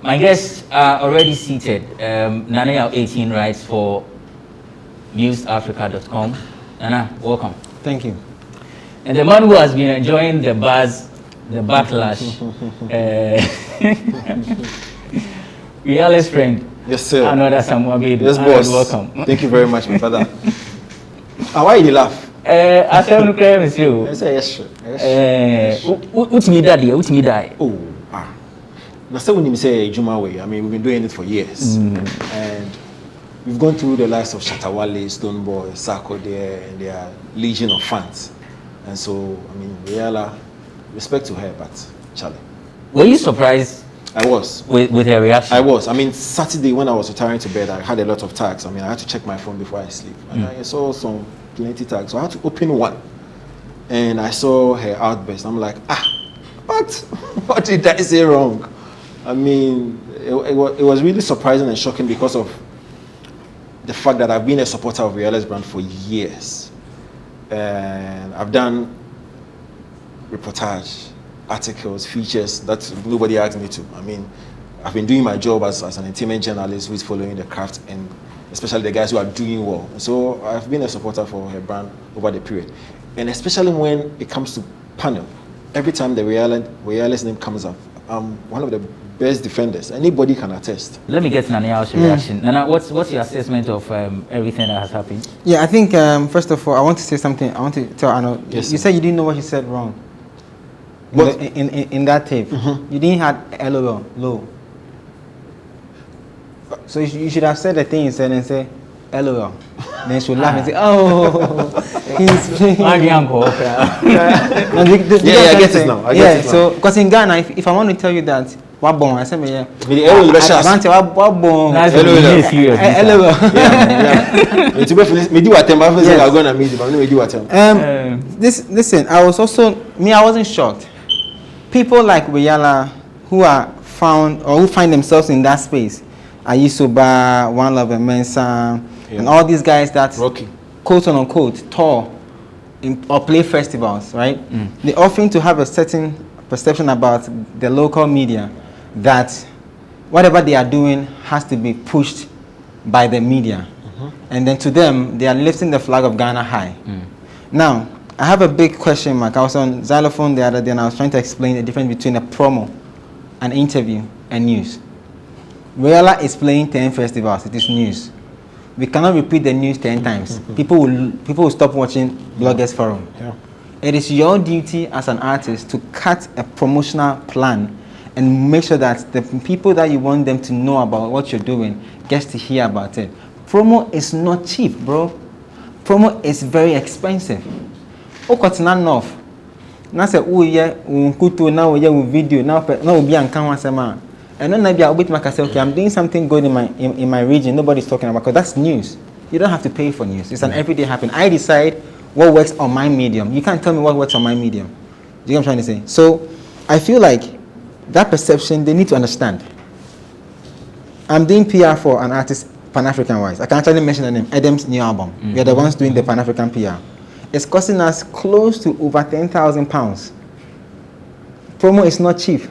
My guests are already seated. Nana 18 writes for newsafrica.com. Nana, welcome. Thank you. And the man who has been enjoying the buzz, the backlash, Wiyaala's friend. Yes, sir. Arnold Asamoah-Baidoo. Yes, boss. Welcome. Thank you very much, my father. Why you laugh? I said, no, monsieur. I say, yes, sir. Yes. What's me daddy? What's me die? Oh, Now, say when you say Juma way, I mean, we've been doing it for years. And we've gone through the likes of Shatawale, Stoneboy, Sako there, and their legion of fans. And so, I mean, Wiyaala, respect to her, but Charlie. Were you surprised? I was. With her reaction? I was. I mean, Saturday when I was retiring to bed, I had a lot of tags. I mean, I had to check my phone before I sleep. And I saw plenty tags. So I had to open one. And I saw her outburst. I'm like, what did I say wrong? I mean, it was really surprising and shocking because of the fact that I've been a supporter of Wiyaala's brand for years. And I've done reportage, articles, features that nobody asked me to. I mean, I've been doing my job as an entertainment journalist who is following the craft, and especially the guys who are doing well. So I've been a supporter for her brand over the period. And especially when it comes to panel, every time the Wiyaala's name comes up, I'm one of the best defenders. Anybody can attest. Let me get Nana's reaction. Nana, what's your assessment of everything that has happened? Yeah, I think, first of all, I want to say something. I want to tell Arnold. Yes, you said you didn't know what he said wrong. In that tape. You didn't have LOL, low. So you should have said the thing you said and say, LOL. Then she would laugh and say, oh, he's playing. I get it now. I get it now. So, because in Ghana, if I want to tell you that, what bon? I said, yeah. What bon? Listen, I wasn't shocked. People like Wiyaala who are found or who find themselves in that space, Ayisoba, One Love and Mensa, and all these guys that quote unquote tour or play festivals, right? They often to have a certain perception about the local media that whatever they are doing has to be pushed by the media. And then to them, they are lifting the flag of Ghana high. Now, I have a big question mark. I was on Xylophone the other day and I was trying to explain the difference between a promo, an interview, and news. Wiyaala is playing 10 festivals. It is news. We cannot repeat the news 10 times. People will stop watching Bloggers Forum. It is your duty as an artist to cut a promotional plan and make sure that the people that you want them to know about what you're doing gets to hear about it. Promo is not cheap, bro. Promo is very expensive. It's not enough. Now say, oh yeah, now we video, now we be on camera. And then maybe I'll be like I say, okay, I'm doing something good in my region. Nobody's talking about, because that's news. You don't have to pay for news. It's an everyday happening. I decide what works on my medium. You can't tell me what works on my medium. Do you know what I'm trying to say? So I feel like that perception, they need to understand. I'm doing PR for an artist Pan-African wise. I can actually mention the name, Edem's new album. We are the ones doing the Pan-African PR. It's costing us close to over £10,000. Promo is not cheap.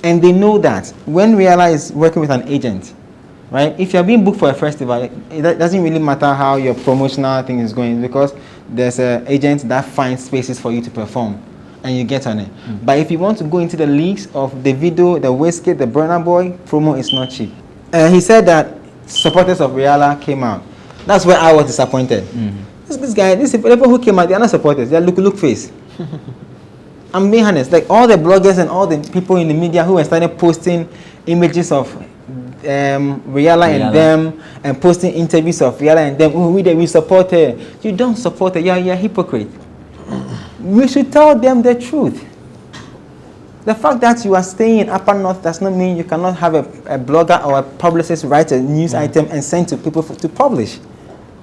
And they know that when Wiyaala is working with an agent, right? If you're being booked for a festival, it doesn't really matter how your promotional thing is going, because there's an agent that finds spaces for you to perform and you get on it. But if you want to go into the leagues of the video, the Whiskey, the Burna Boy, promo is not cheap. He said that supporters of Wiyaala came out. That's where I was disappointed. These people who came out, they are not supporters. They are look face. I'm being honest. Like all the bloggers and all the people in the media who are started posting images of Wiyaala and them, and posting interviews of Wiyaala and them. Oh, we support her. You don't support her. You're a hypocrite. We should tell them the truth. The fact that you are staying in Upper North does not mean you cannot have a blogger or a publicist write a news item and send to people to publish.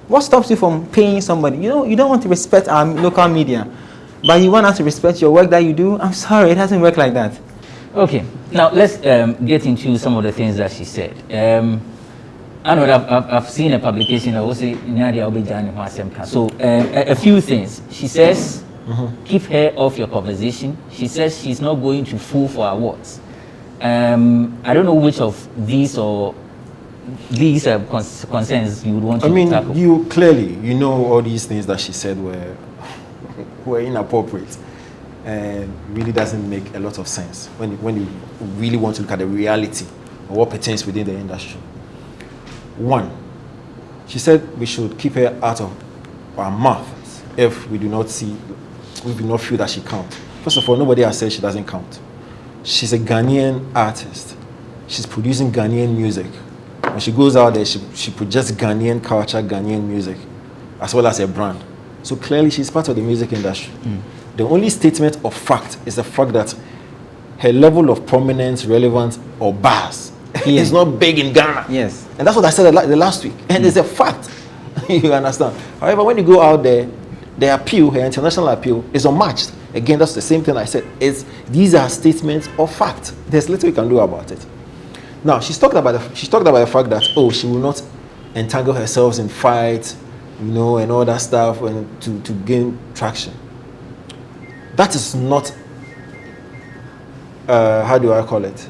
What stops you from paying somebody? You don't want to respect our local media, but you want us to respect your work that you do? I'm sorry, it doesn't work like that. Okay, now let's get into some of the things that she said. I know that I've seen a publication that was so a few things. She says, keep her off your conversation. She says she's not going to fool for awards. I don't know which of these concerns you would want to tackle. You clearly, all these things that she said were inappropriate and really doesn't make a lot of sense when you really want to look at the reality of what pertains within the industry. One, she said we should keep her out of our mouth if we do not feel that she counts. First of all, nobody has said she doesn't count. She's a Ghanaian artist. She's producing Ghanaian music. When she goes out there, she projects Ghanaian culture, Ghanaian music, as well as a brand. So clearly, she's part of the music industry. The only statement of fact is the fact that her level of prominence, relevance, or buzz is not big in Ghana. Yes. And that's what I said the last week. And it's a fact. You understand? However, when you go out there, the appeal, her international appeal, is unmatched. Again, that's the same thing I said. These are statements of fact. There's little you can do about it. Now, she's talked about the fact that, she will not entangle herself in fights, and all that stuff, and to gain traction. That is not, how do I call it?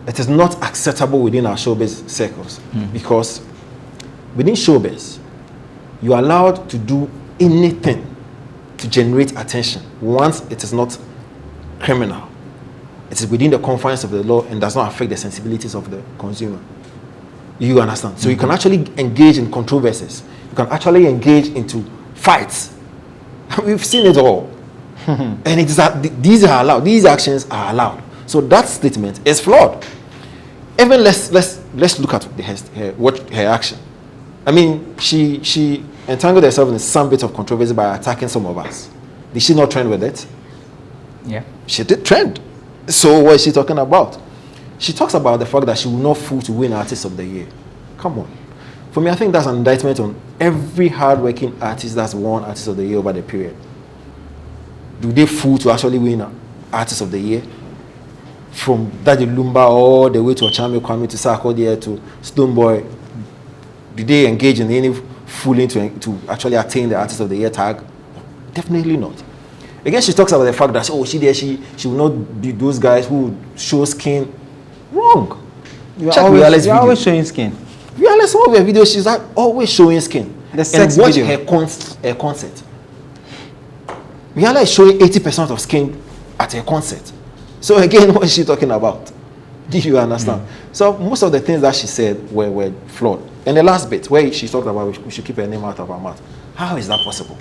It is not acceptable within our showbiz circles, because within showbiz, you are allowed to do anything to generate attention once it is not criminal. It is within the confines of the law and does not affect the sensibilities of the consumer. You understand? So you can actually engage in controversies. You can actually engage into fights. We've seen it all. And these are allowed. These actions are allowed. So that statement is flawed. Even let's look at her action. I mean, she entangled herself in some bit of controversy by attacking some of us. Did she not trend with it? Yeah. She did trend. So what is she talking about? She talks about the fact that she will not fool to win Artist of the Year. Come on. For me, I think that's an indictment on every hard-working artist that's won Artist of the Year over the period. Do they fool to actually win Artist of the Year? From Daddy Lumba all the way to Ochame Kwame to Sarkodie to Stonebwoy, do they engage in any fooling to actually attain the Artist of the Year tag? Definitely not. Again, she talks about the fact that she will not be those guys who show skin. Wrong. You're always showing skin. Wiyaala, some of her videos, she's always showing skin. The sex and watch video. her concert. Wiyaala is showing 80% of skin at her concert. So again, what is she talking about? Do you understand? So most of the things that she said were flawed. And the last bit, where she talked about we should keep her name out of our mouth. How is that possible?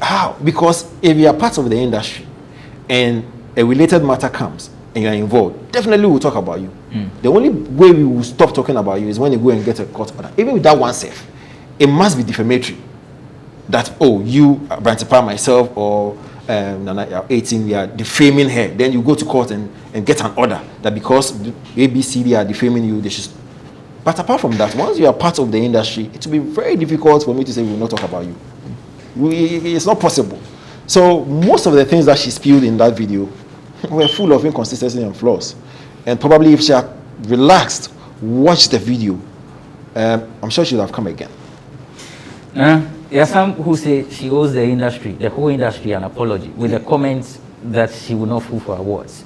How? Because if you are part of the industry and a related matter comes and you are involved, definitely we'll talk about you. The only way we will stop talking about you is when you go and get a court order. Even with that one safe, it must be defamatory. That, you, Brantipa, myself, or Nana 18, we are defaming her. Then you go to court and get an order that because ABCD are defaming you, they should. But apart from that, once you are part of the industry, it will be very difficult for me to say we will not talk about you. It's not possible. So most of the things that she spewed in that video were full of inconsistency and flaws. And probably if she had relaxed, watched the video, I'm sure she would have come again. There are some who say she owes the whole industry, an apology with the comments that she will not fool for awards.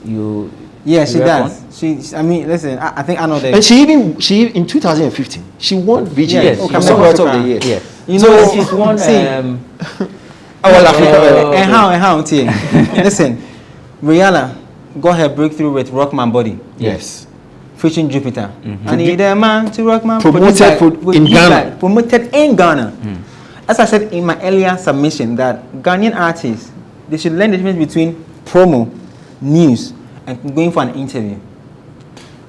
Yeah, she does. Listen, I think I know that. And she in 2015, she won VGS. Yes, of the year. Yes. She's won. Listen, Wiyaala got her breakthrough with Rockman Body. Yes. Featuring Jupiter. I need a man to rock my promoted in Ghana. Promoted in Ghana. As I said in my earlier submission, that Ghanaian artists, they should learn the difference between promo, news, and going for an interview.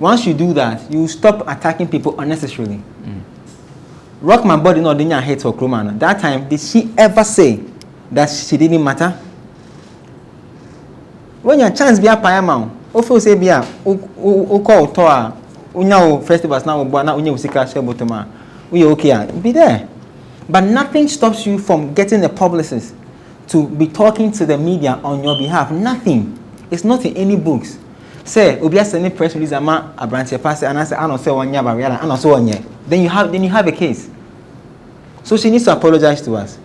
Once you do that, you stop attacking people unnecessarily. Rock my body, no, didn't hate for Krumana. That time, did she ever say that she didn't matter? When your chance be a payamount, ofo say be a call toa, unya festivals now, but now unya usika shebotoma, we okay, be there. But nothing stops you from getting a publicist to be talking to the media on your behalf. Nothing. It's not in any books. Say, Obia sending press release ama a branch pass and I say I don't say one year, but I don't say 1 year. Then you have a case. So she needs to apologize to us.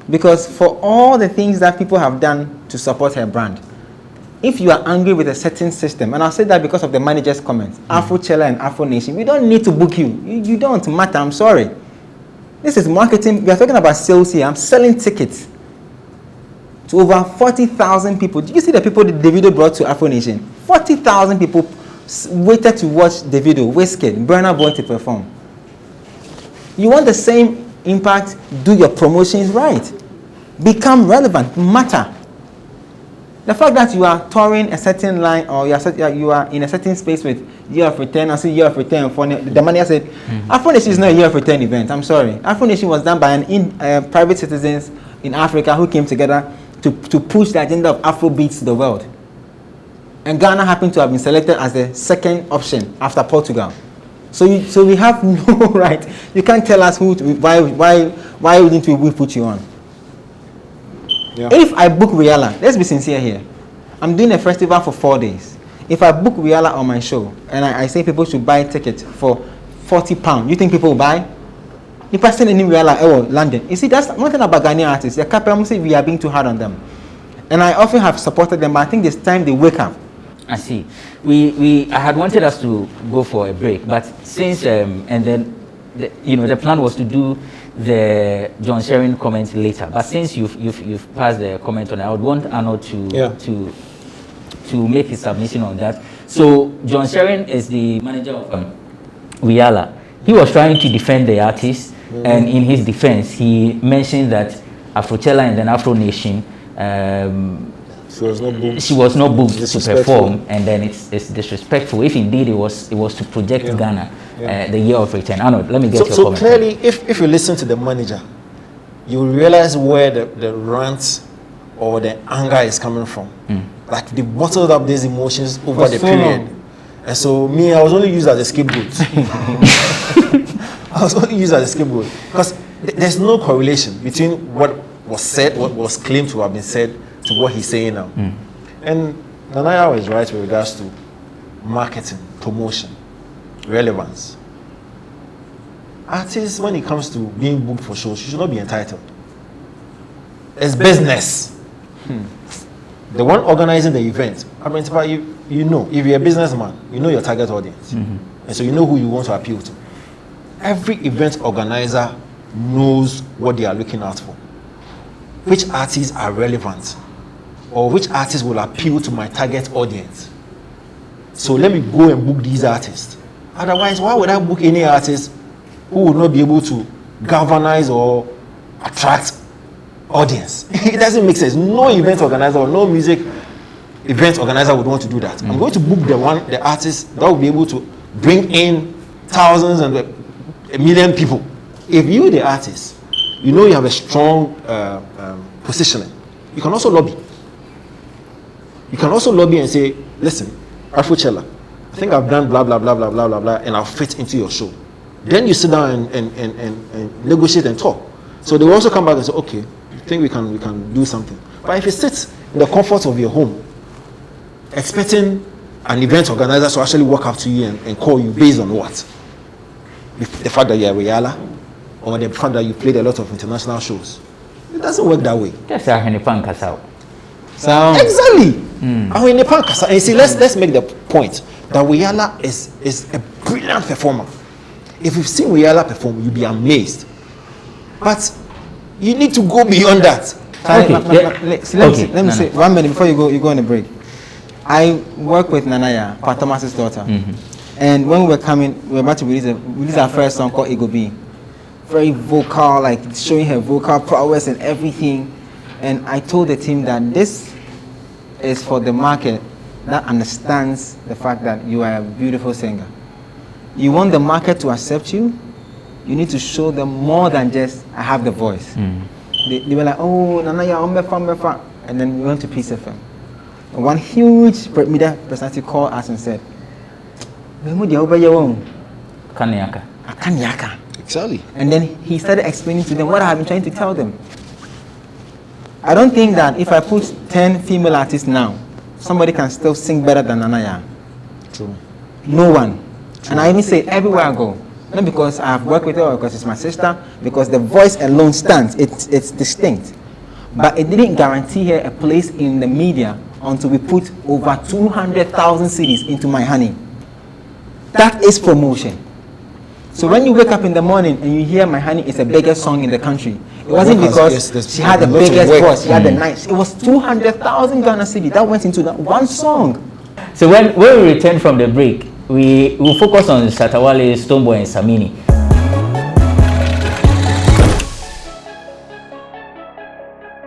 Because for all the things that people have done to support her brand, if you are angry with a certain system, and I'll say that because of the manager's comments, Afrochella and Afro Nation, we don't need to book you. You don't matter, I'm sorry. This is marketing. We are talking about sales here. I'm selling tickets to over 40,000 people. Did you see the people that Davido brought to Afro Nation? 40,000 people waited to watch Davido, Wizkid, Burna Boy to perform. You want the same impact, do your promotions right. Become relevant, matter. The fact that you are touring a certain line or you are in a certain space with Year of Return, I see Year of Return for the manager said, Afro Nation is not a Year of Return event. I'm sorry. Afro Nation was done by private citizens in Africa who came together to push the agenda of Afro beats to the world. And Ghana happened to have been selected as the second option after Portugal. So we have no right. You can't tell us why wouldn't we put you on? Yeah. If I book Wiyaala, let's be sincere here. I'm doing a festival for 4 days. If I book Wiyaala on my show and I say people should buy tickets for £40, you think people will buy? The person in Wiyaala, London. You see, that's one thing about Ghanaian artists. The couple say we are being too hard on them, and I often have supported them. But I think this time they wake up. I see. I had wanted us to go for a break, but since and then the plan was to do the John Sharon comment later. But since you've passed the comment on it, I would want Arnold to make his submission on that. So John Sharon is the manager of Wiyaala. He was trying to defend the artist, and in his defense, he mentioned that Afrochella and then Afro Nation. She was not booked to perform, and then it's disrespectful. If indeed it was to project Ghana, the Year of Return. Arnold, let me get your comment. So clearly, if you listen to the manager, you realize where the rant or the anger is coming from. Like they bottled up these emotions over the period. And so I was only used as a scapegoat. I was only used as a scapegoat because there's no correlation between what was said, what was claimed to have been said, to what he's saying now. And Nanaya was right with regards to marketing, promotion, relevance. Artists, when it comes to being booked for shows, you should not be entitled. It's business. The one organizing the event, you know, if you're a businessman, you know your target audience. And so you know who you want to appeal to. Every event organizer knows what they are looking out for. Which artists are relevant? Or which artists will appeal to my target audience? So let me go and book these artists. Otherwise, why would I book any artist who will not be able to galvanize or attract audience? It doesn't make sense. No event organizer or no music event organizer would want to do that. I'm going to book the artist that will be able to bring in thousands and a million people. If you, the artist, you know you have a strong positioning, you can also lobby. You can also lobby and say, listen, Afrochella, I think I've done blah, blah, blah, blah, blah, blah, blah, and I'll fit into your show. Then you sit down and negotiate and talk. So they will also come back and say, okay, I think we can do something. But if you sit in the comfort of your home, expecting an event organizer to actually walk up to you and call you based on what? The fact that you're a Wiyaala, or the fact that you played a lot of international shows. It doesn't work that way. That's how the punk has out. Exactly. In the punk, and you see, let's make the point that Wiyaala is a brilliant performer. If you've seen Wiyaala perform, you'll be amazed. But you need to go beyond that. Let me say 1 minute before you go on a break. I work with Nanaya, Pa Thomas's daughter, and when we were about to release our first song called Ego B. Very vocal, like showing her vocal prowess and everything. And I told the team that this is for the market that understands the fact that you are a beautiful singer. You want the market to accept you, you need to show them more than just, I have the voice. They were like, oh, Nanaya, Mefa. And then we went to Peace FM. And one huge media personality called us and said, Kanyaka. Exactly. And then he started explaining to them what I have been trying to tell them. I don't think that if I put 10 female artists now, somebody can still sing better than Nanaya. True. No one. True. And I even say it everywhere I go. Not because I have worked with her or because it's my sister, because the voice alone stands. It's distinct. But it didn't guarantee her a place in the media until we put over 200,000 cedis into My Honey. That is promotion. So when you wake up in the morning and you hear My Honey is the biggest song in the country, it wasn't because she had the biggest voice, she had the nice. It was 200,000 Ghana cedi that went into that one song. So when we return from the break, we will focus on Shatawale, Stonebwoy, and Samini.